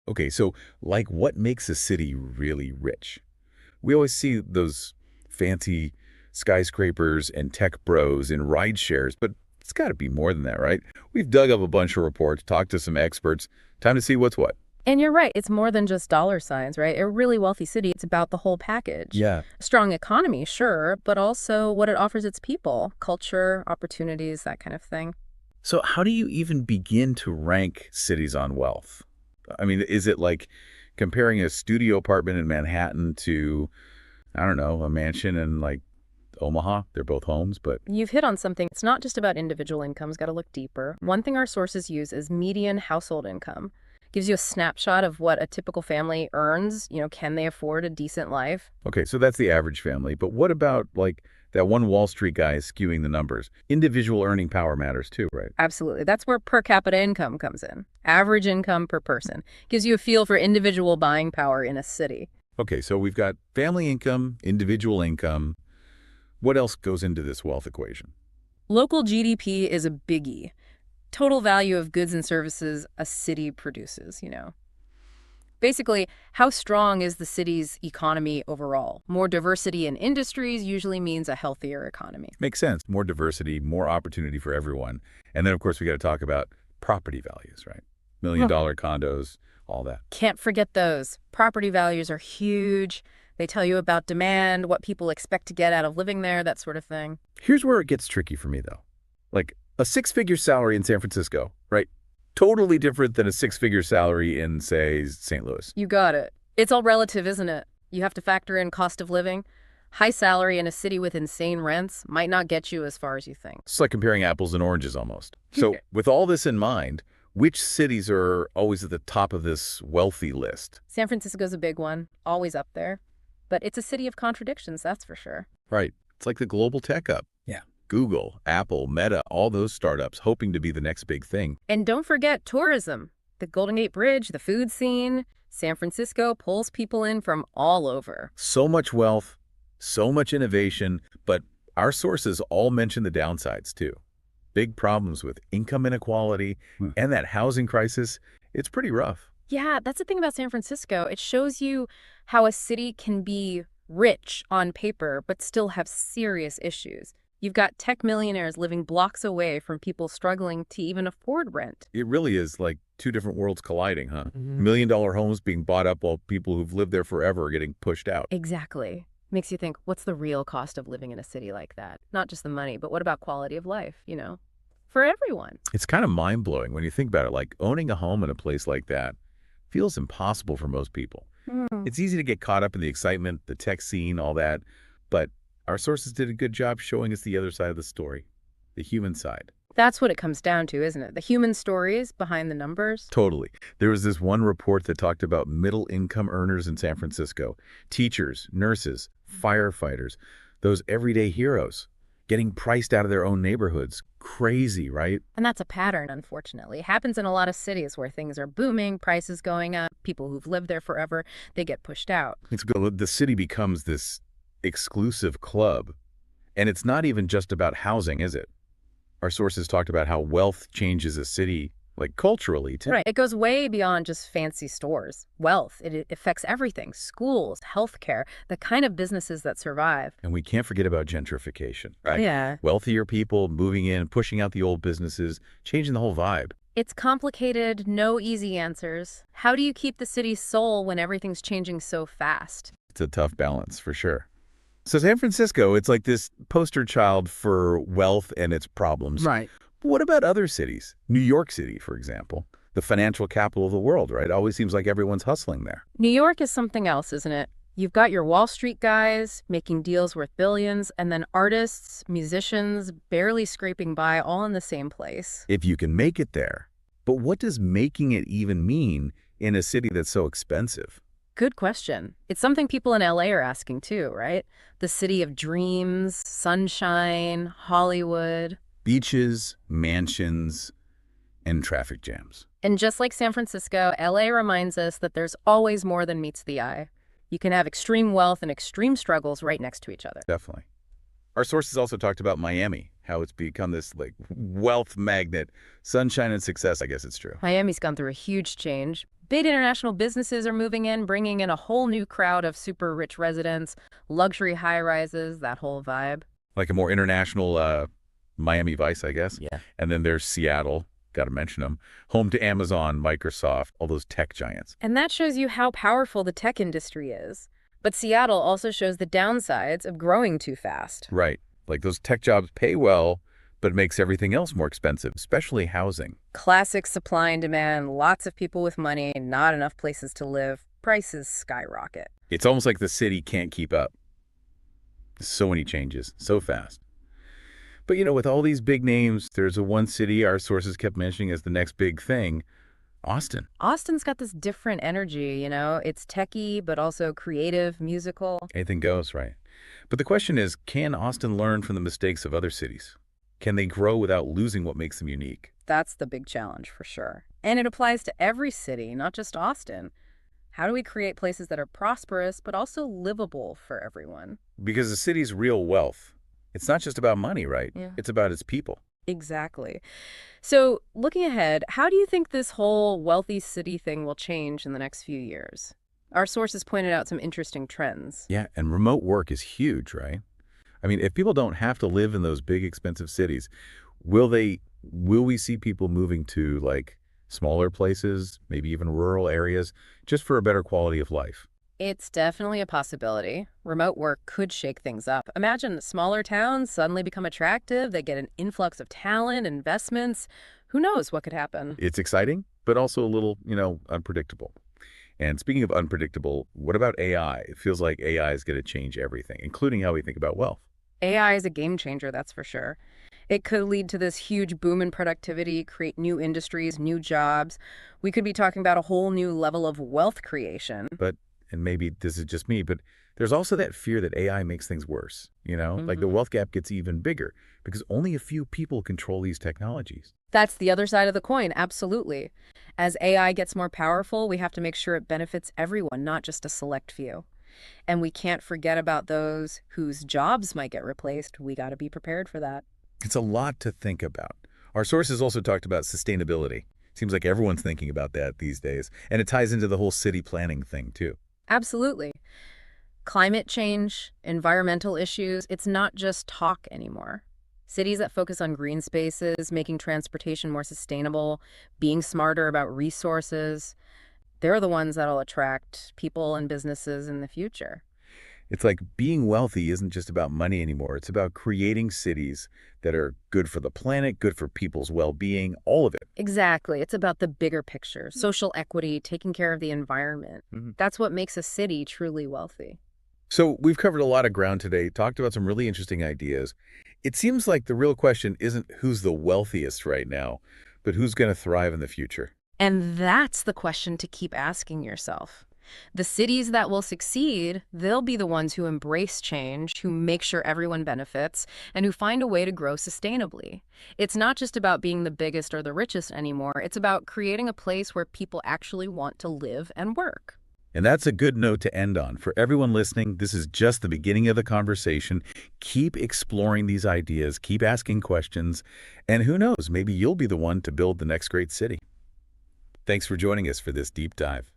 Okay, so like what makes a city really rich? We always see those fancy skyscrapers and tech bros in ride shares, but it's got to be more than that, right? We've dug up a bunch of reports, talked to some experts. Time to see what's what. And you're right, it's more than just dollar signs, right? A really wealthy city, it's about the whole package. Yeah. A strong economy, sure, but also what it offers its people, culture, opportunities, that kind of thing. So how do you even begin to rank cities on wealth? I mean, is it like comparing a studio apartment in Manhattan to, I don't know, a mansion in like Omaha? They're both homes, but You've hit on something. It's not just about individual incomes, got to look deeper. One thing our sources use is median household income. Gives you a snapshot of what a typical family earns. Can they afford a decent life? okay, so that's the average family. But what about like that one Wall Street guy is skewing the numbers? Individual earning power matters too, right? Absolutely. That's where per capita income comes in. Average income per person. Gives you a feel for individual buying power in a city. Okay, so we've got family income, individual income. What else goes into this wealth equation? Local GDP is a biggie. Total value of goods and services a city produces. Basically, how strong is the city's economy overall? More diversity in industries usually means a healthier economy. Makes sense. More diversity, more opportunity for everyone. And then, of course, we got to talk about property values, right? Million-dollar condos, all that. Can't forget those. Property values are huge. They tell you about demand, what people expect to get out of living there, that sort of thing. Here's where it gets tricky for me, though. Like a six-figure salary in San Francisco, right? Totally different than a six-figure salary in, say, St. Louis. You got it. It's all relative, isn't it? You have to factor in cost of living. High salary in a city with insane rents might not get you as far as you think. It's like comparing apples and oranges almost. So with all this in mind, which cities are always at the top of this wealthy list? San Francisco's a big one, always up there. But it's a city of contradictions, that's for sure. Right. It's like the global tech up. Yeah. Google, Apple, Meta, all those startups hoping to be the next big thing. And don't forget tourism. The Golden Gate Bridge, the food scene. San Francisco pulls people in from all over. So much wealth, so much innovation, but our sources all mention the downsides too. Big problems with income inequality and that housing crisis. It's pretty rough. Yeah, that's the thing about San Francisco. It shows you how a city can be rich on paper, but still have serious issues. You've got tech millionaires living blocks away from people struggling to even afford rent. It really is like two different worlds colliding, huh? Million-dollar homes being bought up while people who've lived there forever are getting pushed out. Exactly. Makes you think, what's the real cost of living in a city like that? Not just the money, but what about quality of life, for everyone? It's kind of mind-blowing when you think about it. Like owning a home in a place like that feels impossible for most people. It's easy to get caught up in the excitement, the tech scene, all that, but our sources did a good job showing us the other side of the story, the human side. That's what it comes down to, isn't it? The human stories behind the numbers. Totally. There was this one report that talked about middle-income earners in San Francisco, teachers, nurses, firefighters, those everyday heroes, getting priced out of their own neighborhoods. Crazy, right? And that's a pattern, unfortunately. It happens in a lot of cities where things are booming, prices going up, people who've lived there forever, they get pushed out. The city becomes this exclusive club, and it's not even just about housing, is it? Our sources talked about how wealth changes a city, like culturally, too. Right. It goes way beyond just fancy stores. Wealth, it affects everything. Schools, healthcare, the kind of businesses that survive. And we can't forget about gentrification, right? Yeah. Wealthier people moving in, pushing out the old businesses, changing the whole vibe. It's complicated, no easy answers. How do you keep the city's soul when everything's changing so fast? It's a tough balance, for sure. So San Francisco, it's like this poster child for wealth and its problems. Right. But what about other cities? New York City, for example, the financial capital of the world, right? Always seems like everyone's hustling there. New York is something else, isn't it? You've got your Wall Street guys making deals worth billions, and then artists, musicians, barely scraping by all in the same place. If you can make it there. But what does making it even mean in a city that's so expensive? Good question. It's something people in LA are asking too, right? The city of dreams, sunshine, Hollywood. Beaches, mansions, and traffic jams. And just like San Francisco, LA reminds us that there's always more than meets the eye. You can have extreme wealth and extreme struggles right next to each other. Definitely. Our sources also talked about Miami, how it's become this like wealth magnet, sunshine and success, I guess it's true. Miami's gone through a huge change. Big international businesses are moving in, bringing in a whole new crowd of super rich residents, luxury high-rises, that whole vibe. Like a more international Miami Vice, I guess. Yeah. And then there's Seattle, got to mention them, home to Amazon, Microsoft, all those tech giants. And that shows you how powerful the tech industry is. But Seattle also shows the downsides of growing too fast. Right. Like those tech jobs pay well, but it makes everything else more expensive, especially housing. Classic supply and demand, lots of people with money, not enough places to live, prices skyrocket. It's almost like the city can't keep up. So many changes, so fast. But with all these big names, there's a one city our sources kept mentioning as the next big thing, Austin. Austin's got this different energy, It's techy, but also creative, musical. Anything goes, right? But the question is, can Austin learn from the mistakes of other cities? Can they grow without losing what makes them unique? That's the big challenge for sure. And it applies to every city, not just Austin. How do we create places that are prosperous, but also livable for everyone? Because the city's real wealth, it's not just about money, right? Yeah. It's about its people. Exactly. So looking ahead, how do you think this whole wealthy city thing will change in the next few years? Our sources pointed out some interesting trends. Yeah, and remote work is huge, right? I mean, if people don't have to live in those big, expensive cities, will we see people moving to like smaller places, maybe even rural areas, just for a better quality of life? It's definitely a possibility. Remote work could shake things up. Imagine smaller towns suddenly become attractive. They get an influx of talent, investments. Who knows what could happen? It's exciting, but also a little, unpredictable. And speaking of unpredictable, what about AI? It feels like AI is going to change everything, including how we think about wealth. AI is a game changer, that's for sure. It could lead to this huge boom in productivity, create new industries, new jobs. We could be talking about a whole new level of wealth creation. But, and maybe this is just me, but there's also that fear that AI makes things worse, Like the wealth gap gets even bigger because only a few people control these technologies. That's the other side of the coin, absolutely. As AI gets more powerful, we have to make sure it benefits everyone, not just a select few. And we can't forget about those whose jobs might get replaced. We got to be prepared for that. It's a lot to think about. Our sources also talked about sustainability. Seems like everyone's thinking about that these days. And it ties into the whole city planning thing, too. Absolutely. Climate change, environmental issues, it's not just talk anymore. Cities that focus on green spaces, making transportation more sustainable, being smarter about resources, they're the ones that'll attract people and businesses in the future. It's like being wealthy isn't just about money anymore. It's about creating cities that are good for the planet, good for people's well-being, all of it. Exactly. It's about the bigger picture, social equity, taking care of the environment. That's what makes a city truly wealthy. So we've covered a lot of ground today, talked about some really interesting ideas. It seems like the real question isn't who's the wealthiest right now, but who's going to thrive in the future. And that's the question to keep asking yourself. The cities that will succeed, they'll be the ones who embrace change, who make sure everyone benefits, and who find a way to grow sustainably. It's not just about being the biggest or the richest anymore. It's about creating a place where people actually want to live and work. And that's a good note to end on. For everyone listening, this is just the beginning of the conversation. Keep exploring these ideas, keep asking questions, and who knows, maybe you'll be the one to build the next great city. Thanks for joining us for this deep dive.